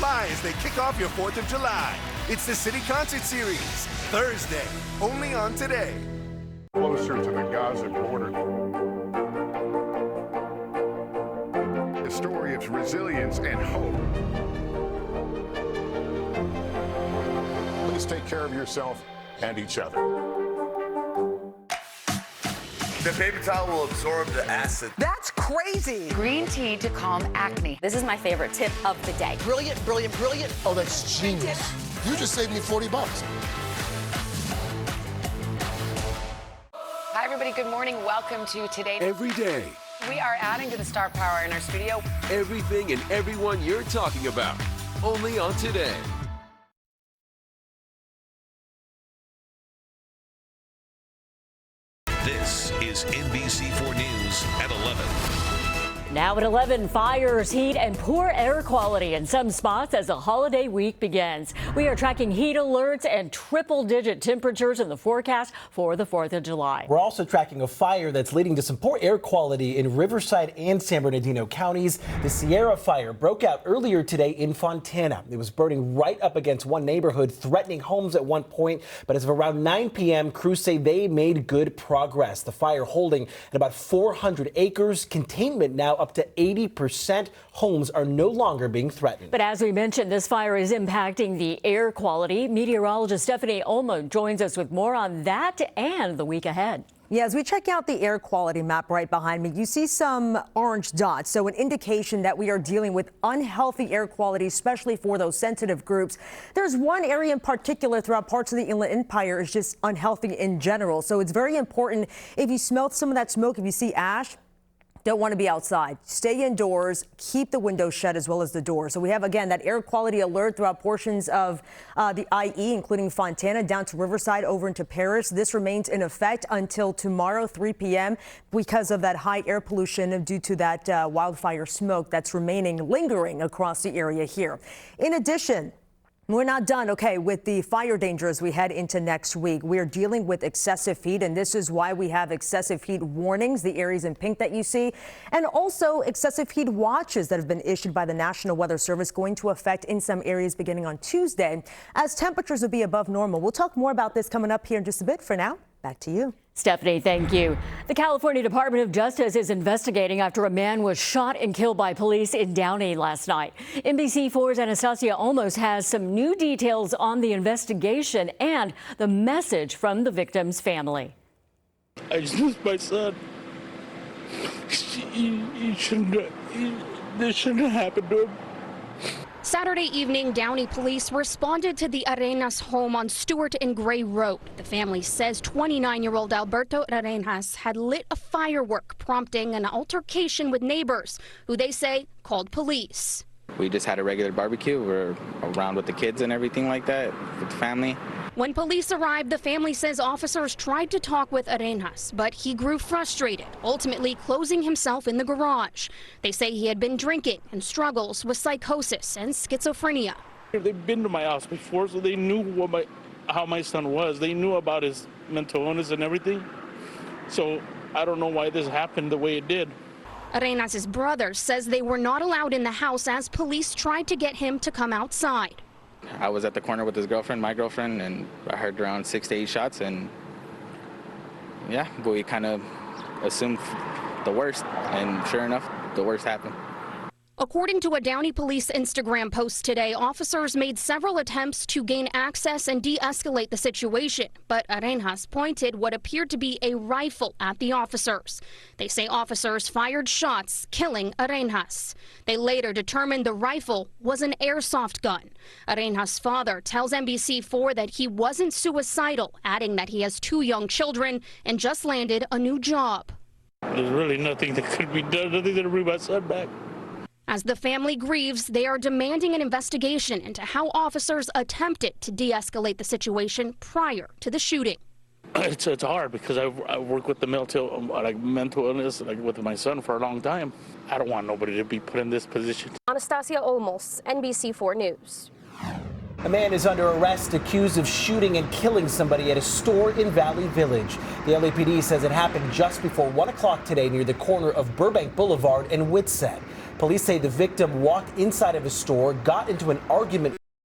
fly as they kick off your 4th of July. It's the City Concert Series, Thursday, only on Today. Closer to the Gaza border. A story of resilience and hope. Please take care of yourself and each other. The paper towel will absorb the acid. That's crazy. Green tea to calm acne. This is my favorite tip of the day. Brilliant, brilliant, brilliant. Oh, that's genius. You just saved me $40. Hi, everybody. Good morning. Welcome to Today. Every day. We are adding to the star power in our studio. Everything and everyone you're talking about. Only on Today. This is NBC4 News at 11. Now at 11, fires, heat, and poor air quality in some spots as the holiday week begins. We are tracking heat alerts and triple-digit temperatures in the forecast for the 4th of July. We're also tracking a fire that's leading to some poor air quality in Riverside and San Bernardino counties. The Sierra fire broke out earlier today in Fontana. It was burning right up against one neighborhood, threatening homes at one point. But as of around 9 p.m., crews say they made good progress. The fire holding at about 400 acres. Containment now up to 80%. Homes are no longer being threatened. But as we mentioned, this fire is impacting the air quality. Meteorologist Stephanie Olmo joins us with more on that and the week ahead. Yeah, as we check out the air quality map right behind me, you see some orange dots. So an indication that we are dealing with unhealthy air quality, especially for those sensitive groups. There's one area in particular throughout parts of the Inland Empire is just unhealthy in general. So it's very important if you smell some of that smoke, if you see ash, don't want to be outside. Stay indoors, keep the windows shut as well as the door. So we have, again, that air quality alert throughout portions of the IE, including Fontana, down to Riverside, over into Paris. This remains in effect until tomorrow, 3 p.m. because of that high air pollution due to that wildfire smoke that's lingering across the area here. In addition, we're not done, with the fire danger as we head into next week. We're dealing with excessive heat, and this is why we have excessive heat warnings, the areas in pink that you see, and also excessive heat watches that have been issued by the National Weather Service going to affect in some areas beginning on Tuesday, as temperatures will be above normal. We'll talk more about this coming up here in just a bit. For now, back to you. Stephanie, thank you. The California Department of Justice is investigating after a man was shot and killed by police in Downey last night. NBC4's Anastasia Olmos has some new details on the investigation and the message from the victim's family. I just miss my son. This shouldn't have happened to him. Saturday evening, Downey police responded to the Arenas home on Stewart and Gray Road. The family says 29-year-old Alberto Arenas had lit a firework, prompting an altercation with neighbors, who they say called police. We just had a regular barbecue. We're around with the kids and everything like that, with the family. When police arrived, the family says officers tried to talk with Arenas, but he grew frustrated, ultimately closing himself in the garage. They say he had been drinking and struggles with psychosis and schizophrenia. They've been to my house before, so they knew how my son was. They knew about his mental illness and everything. So I don't know why this happened the way it did. Arenas' brother says they were not allowed in the house as police tried to get him to come outside. I was at the corner with his girlfriend, my girlfriend, and I heard around 6 to 8 shots, and yeah, we kind of assumed the worst, and sure enough, the worst happened. According to a Downey police Instagram post today, officers made several attempts to gain access and de-escalate the situation, but Arenas pointed what appeared to be a rifle at the officers. They say officers fired shots, killing Arenas. They later determined the rifle was an airsoft gun. Arenas' father tells NBC4 that he wasn't suicidal, adding that he has 2 young children and just landed a new job. There's really nothing that could be done other than bring my son back. As the family grieves, they are demanding an investigation into how officers attempted to de-escalate the situation prior to the shooting. It's hard because I work with the mental illness with my son for a long time. I don't want nobody to be put in this position. Anastasia Olmos, NBC4 News. A man is under arrest accused of shooting and killing somebody at a store in Valley Village. The LAPD says it happened just before 1 o'clock today near the corner of Burbank Boulevard and Whitsett. Police say the victim walked inside of a store, got into an argument